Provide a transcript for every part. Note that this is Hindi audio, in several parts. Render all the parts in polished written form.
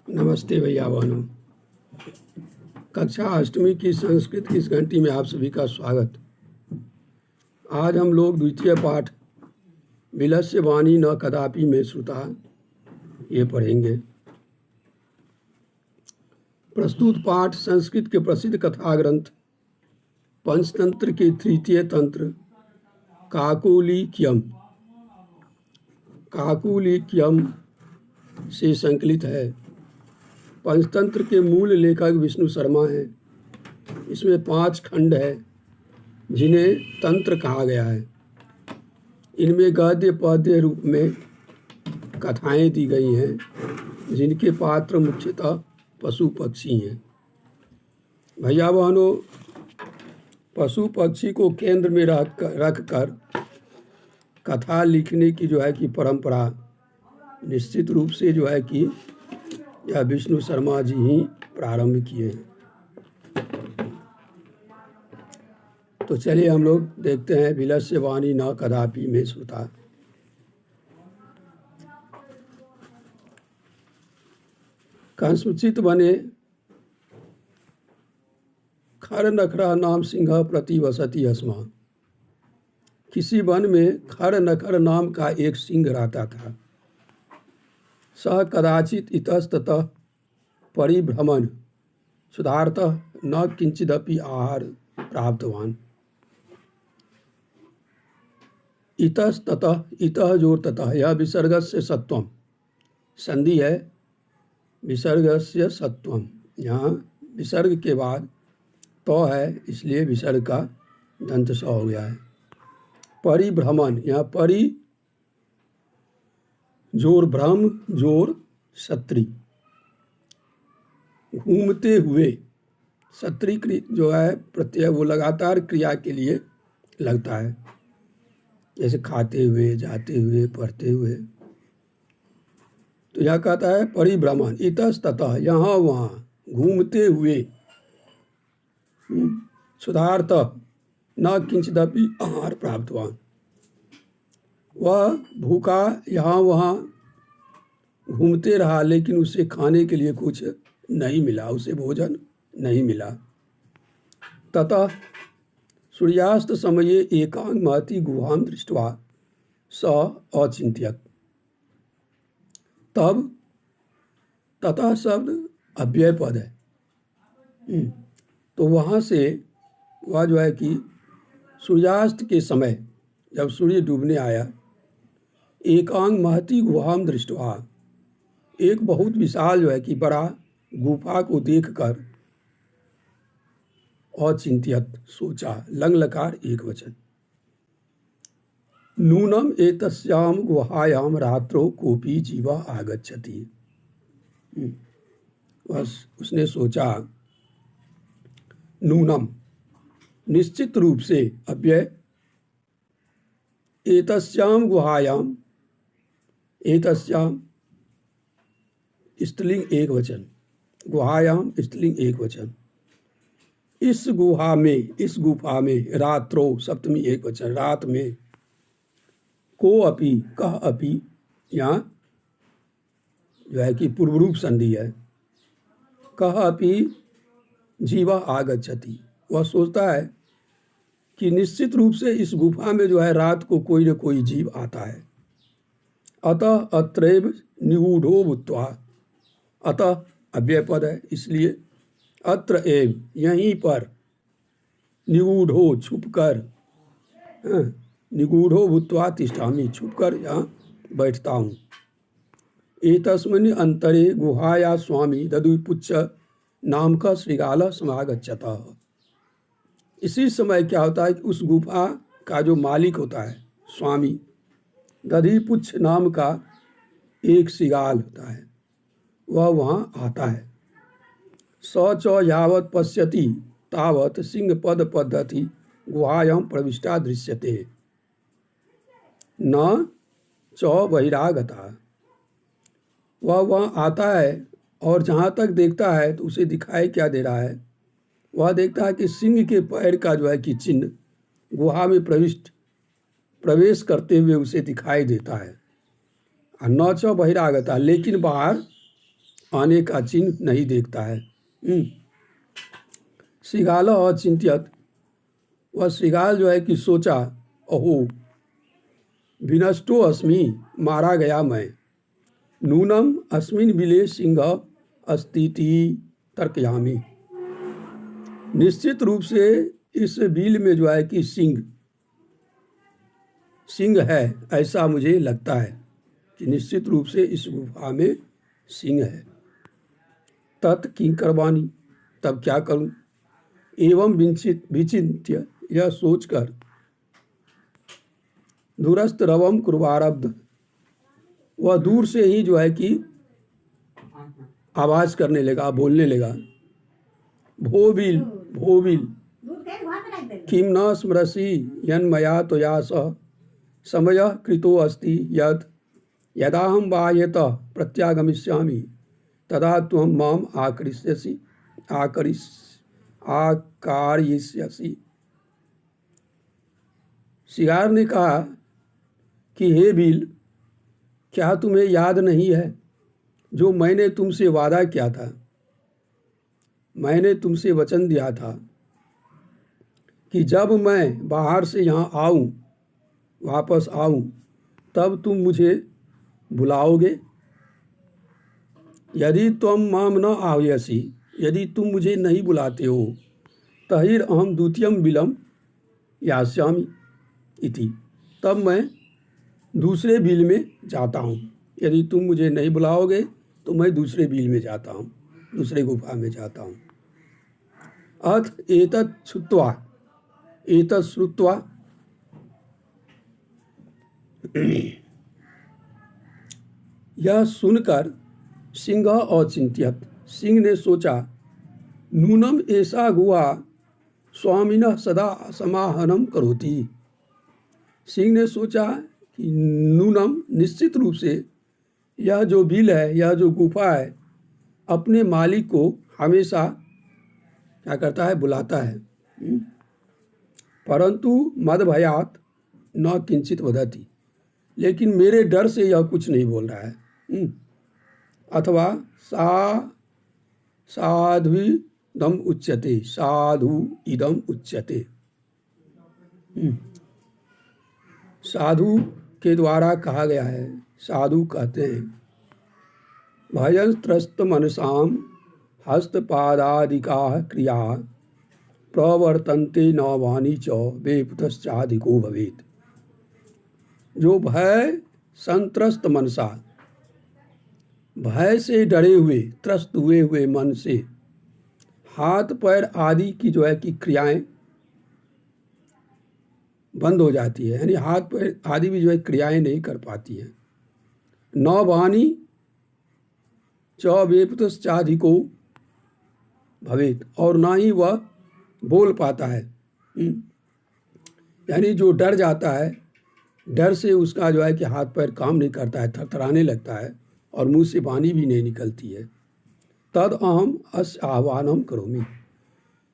नमस्ते भैया बहनों। कक्षा अष्टमी की संस्कृत की इस घंटी में आप सभी का स्वागत। आज हम लोग द्वितीय पाठ विलस्य वाणी न कदापि में श्रुता ये पढ़ेंगे। प्रस्तुत पाठ संस्कृत के प्रसिद्ध कथा ग्रंथ पंचतंत्र के तृतीय तंत्र काकुलिक्यम से संकलित है। पंचतंत्र के मूल लेखक विष्णु शर्मा हैं। इसमें 5 खंड है जिन्हें तंत्र कहा गया है। इनमें गद्य पद्य रूप में कथाएं दी गई हैं जिनके पात्र मुख्यतः पशु पक्षी हैं। भैया बहनों, पशु पक्षी को केंद्र में रख कर कथा लिखने की परंपरा निश्चित रूप से यह विष्णु शर्मा जी ही प्रारंभ किए हैं। तो चलिए हम लोग देखते हैं विलस्य वाणी न कदापि में श्रुता। कंसुचित बने खर नखरा नाम सिंह प्रति वसति अस्मा। किसी वन में खर नखर नाम का एक सिंह रहता था। सह कदाचित इतस्ततः परिभ्रमण सुधार्थः न किंचिदपि आहार प्राप्तवान। इतस्ततः, इतः जोर ततः, यह विसर्गस्य सत्वम संधि है। विसर्गस्य सत्वम, यहाँ विसर्ग के बाद तो है, इसलिए विसर्ग का दंत स हो गया है। परिभ्रमण, यहाँ परि जोर भ्रम जोर सत्री, घूमते हुए। सत्री जो है प्रत्यय वो लगातार क्रिया के लिए लगता है, जैसे खाते हुए, जाते हुए, पढ़ते हुए। तो यह कहता है परिभ्रमण इतस्ततः, यहाँ वहाँ, घूमते हुए। सुधार्थ न किंचिदपि आहार प्राप्तवान, वह भूखा यहाँ वहाँ घूमते रहा लेकिन उसे खाने के लिए कुछ नहीं मिला, उसे भोजन नहीं मिला। ततः सूर्यास्त समये एकांग महती गुहां दृष्ट्वा स अचिंत्यत। तब ततः शब्द अव्यय पद है। तो वहाँ से वह सूर्यास्त के समय जब सूर्य डूबने आया, एकांग महती गुहां दृष्ट्वा, एक बहुत विशाल बड़ा गुफा को देखकर अचिंत्यत सोचा, लंग लकार एक वचन। नूनम एतस्याम गुहायाम रात्रो कोपी जीवा आगच्छति। बस उसने सोचा, नूनम निश्चित रूप से, अव्यय, एतस्याम गुहायाम, एतस्याम स्त्रीलिंग एक वचन, गुहायाम स्त्रीलिंग एक वचन। इस गुहा में, इस गुफा में, रात्रो सप्तमी एक वचन, रात में, को अपि, कह अपि, यहाँ पूर्व रूप संधि है। कह अपि जीवा आगच्छति, वह सोचता है कि निश्चित रूप से इस गुफा में रात को कोई न कोई जीव आता है। अतः अत्रैव निगूढ़ो भूत्वा, अतः अव्यय पद है, इसलिए अत्र एव, यहीं पर, निगूढ़ो छुपकर, निगूढ़ो भूत्वा तिष्ठामि, छुपकर यहाँ बैठता हूँ। एतस्मिन् अंतरे गुहाया स्वामी ददुपुच्छ नाम का श्रृगाल समागच्छतः। इसी समय क्या होता है कि उस गुफा का जो मालिक होता है, स्वामी, दधिपुच्छ नाम का एक श्रृगाल होता है, वह वहाँ आता है। स च यावत् पश्यति तावत् सिंह पद पद्धति गुहायां प्रविष्टा दृश्यते न च बहिरागता। वह वहाँ आता है और जहाँ तक देखता है तो उसे दिखाई क्या दे रहा है, वह देखता है कि सिंह के पैर का चिन्ह गुहा में प्रवेश करते हुए उसे दिखाई देता है। न च बहिरागता, लेकिन बाहर आने का चिन्ह नहीं देखता है। श्रृगाल अचिंत्यत, वह श्रृगाल जो है कि सोचा, अहो विनष्टो अस्मि, मारा गया मैं, नूनम अस्मिन बिले सिंह अस्तिति तर्कयामी। निश्चित रूप से इस बिल में जो है कि सिंह है, ऐसा मुझे लगता है कि निश्चित रूप से इस गुफा में सिंह है। तत् किंकरवाणी, तब क्या करूं। एवं विचिंत्य, यह सोचकर, दूरस्थ रवम कुर्वारब्ध, वह दूर से ही जो है कि आवाज करने लगा, बोलने लगा, भोबिल भोबिल किम न स्मरसि यन्मया त्वया सह समय कृतो अस्ति यत् यदाहं बाह्यतः प्रत्यागमिष्यामि तदा त्वं माम आकरिष्यसि। श्रृगाल ने कहा कि हे बिल, क्या तुम्हें याद नहीं है जो मैंने तुमसे वादा किया था। मैंने तुमसे वचन दिया था कि जब मैं बाहर से यहाँ आऊँ, वापस आऊँ, तब तुम मुझे बुलाओगे। यदि तुम माम न आह्वयसि, यदि तुम मुझे नहीं बुलाते हो, तहिर अहम द्वितीयम बिलम यास्यामि इति, तब मैं दूसरे बिल में जाता हूँ। यदि तुम मुझे नहीं बुलाओगे तो मैं दूसरे बिल में जाता हूँ, दूसरे गुफा में जाता हूँ। अथ एतत् श्रुत्वा यह सुनकर सिंह औचिंत्यत, सिंह ने सोचा, नूनम ऐसा गुहा स्वामिनः सदा समाहनम करोति। सिंह ने सोचा कि नूनम, निश्चित रूप से यह जो बिल है, यह जो गुफा है, अपने मालिक को हमेशा क्या करता है, बुलाता है। परंतु मद भयात न किंचित वदति, लेकिन मेरे डर से यह कुछ नहीं बोल रहा है। अथवा साधु इदम उच्यते, साधु इदम उच्यते, साधु के द्वारा कहा गया है। साधु कहते हैं, भयं त्रस्त मनसाम हस्तपादादिका क्रिया प्रवर्तन्ते न वाणी च वेपुतश्चाधिको भवेत्। जो भय संत्रस्त मनसा, भय से डरे हुए, त्रस्त हुए मन से हाथ पैर आदि की जो है कि क्रियाएं बंद हो जाती है, यानी हाथ पैर आदि भी जो है क्रियाएं नहीं कर पाती हैं। न वाणी च वेपुतश्चाधिको भवेत्, और ना ही वह बोल पाता है। यानी जो डर जाता है, डर से उसका जो है कि हाथ पैर काम नहीं करता है, थरथराने लगता है और मुंह से वाणी भी नहीं निकलती है। तद अहम अस आह्वानम करोमि,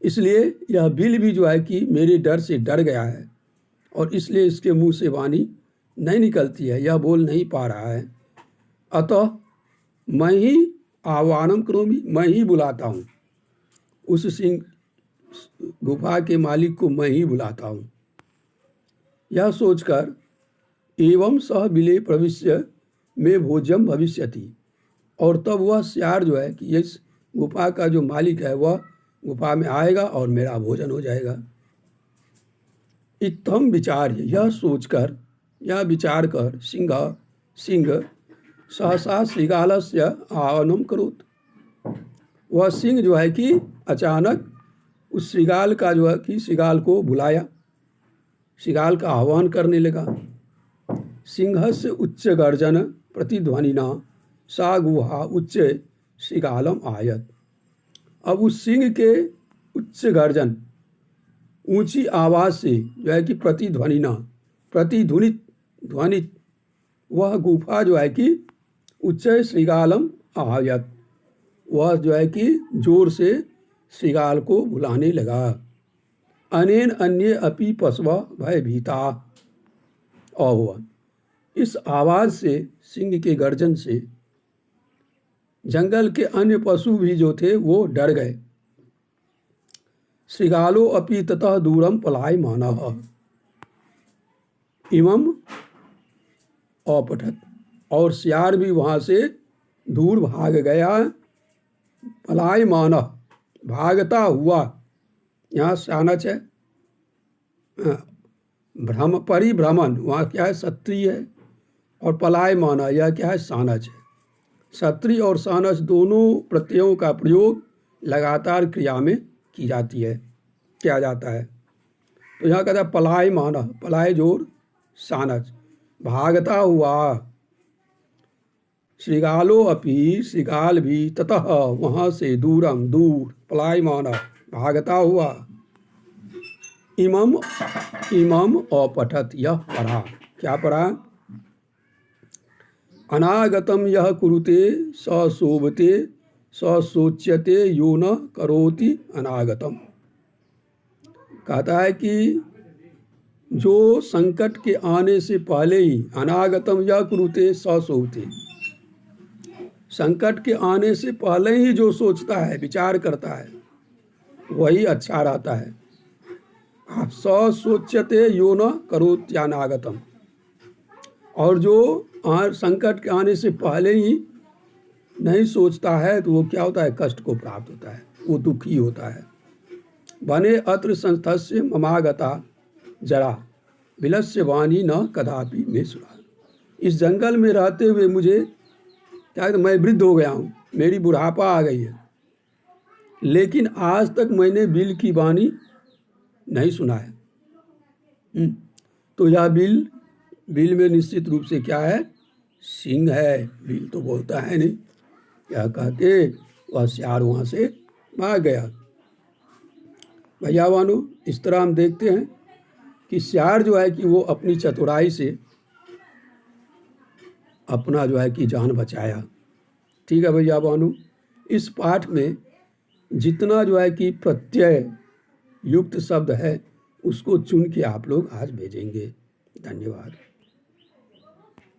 इसलिए यह बिल भी जो है कि मेरे डर से डर गया है और इसलिए इसके मुंह से वाणी नहीं निकलती है, यह बोल नहीं पा रहा है। अतः मैं ही आह्वानम करोमि, मैं ही बुलाता हूँ, उस सिंह गुफा के मालिक को मैं ही बुलाता हूँ। यह सोचकर एवं सह बिले प्रविश्य में भोज्यम भविष्यति, और तब वह सियार जो है कि इस गुफा का जो मालिक है वह गुफा में आएगा और मेरा भोजन हो जाएगा। इत्थम विचार्य, यह सोचकर, यह विचार कर सिंह सहसा श्रृगालस्य आह्वानम करोत, वह सिंह जो है कि अचानक उस श्रृगाल का जो है कि श्रृगाल को बुलाया, श्रृगाल का आह्वान करने लगा। सिंहस्य उच्च गर्जन प्रतिध्वनिना सा गुहा उच्च श्रृगालम आयत। अब उस सिंह के उच्च गर्जन, ऊंची आवाज से जो है कि प्रतिध्वनित वह गुफा जो है कि उच्च श्रृगालम आयत, वह जो है कि जोर से श्रृगाल को बुलाने लगा। अनेन अन्य अपि पशव भयभीता अभवन्, इस आवाज से, सिंह के गर्जन से जंगल के अन्य पशु भी जो थे वो डर गए। श्रृगालो अपि ततः दूरम पलायमानः इमं अपठत, और सियार भी वहाँ से दूर भाग गया। पलायमानः भागता हुआ, यहाँ सानच है, भ्रम परिभ्रमण, वहाँ क्या है क्षत्रिय है, और पलायमान यह क्या है सानच है। क्षत्रिय और सानच दोनों प्रत्ययों का प्रयोग लगातार क्रिया में किया जाता है। तो यहाँ कहता है पलायमान, पलाय जोर सानच, भागता हुआ। श्रृगालो अपि, श्रृगाल भी, ततः वहाँ से, दूरम दूर, पलायमान भागता हुआ। इमम अपठत यह पढ़ा, क्या पढ़ा? अनागतम यह कुरुते स शोभते स सोच्यते यो न करोति अनागतम। कहता है कि जो संकट के आने से पहले ही, अनागतम यह कुरुते स शोभते, संकट के आने से पहले ही जो सोचता है, विचार करता है, वही अच्छा रहता है। स सोच्यते यो न करोत्यानागतम, और जो संकट के आने से पहले ही नहीं सोचता है तो वो क्या होता है? कष्ट को प्राप्त होता है, वो दुखी होता है। बने अत्र संस्थस्य ममागता जरा विलस्य वाणी न कदापि में सुना। इस जंगल में रहते हुए मुझे क्या है, मैं वृद्ध हो गया हूँ, मेरी बुढ़ापा आ गई है, लेकिन आज तक मैंने बिल की वाणी नहीं सुना है। तो यह बिल में निश्चित रूप से क्या है? सिंह है। बिल तो बोलता है नहीं। यह कह के वह सियार वहाँ से भाग गया। भैया वानो, इस तरह हम देखते हैं कि सियार जो है कि वो अपनी चतुराई से अपना जो है कि जान बचाया। ठीक है भैया वानो, इस पाठ में जितना जो है कि प्रत्यय युक्त शब्द है उसको चुन के आप लोग आज भेजेंगे। धन्यवाद।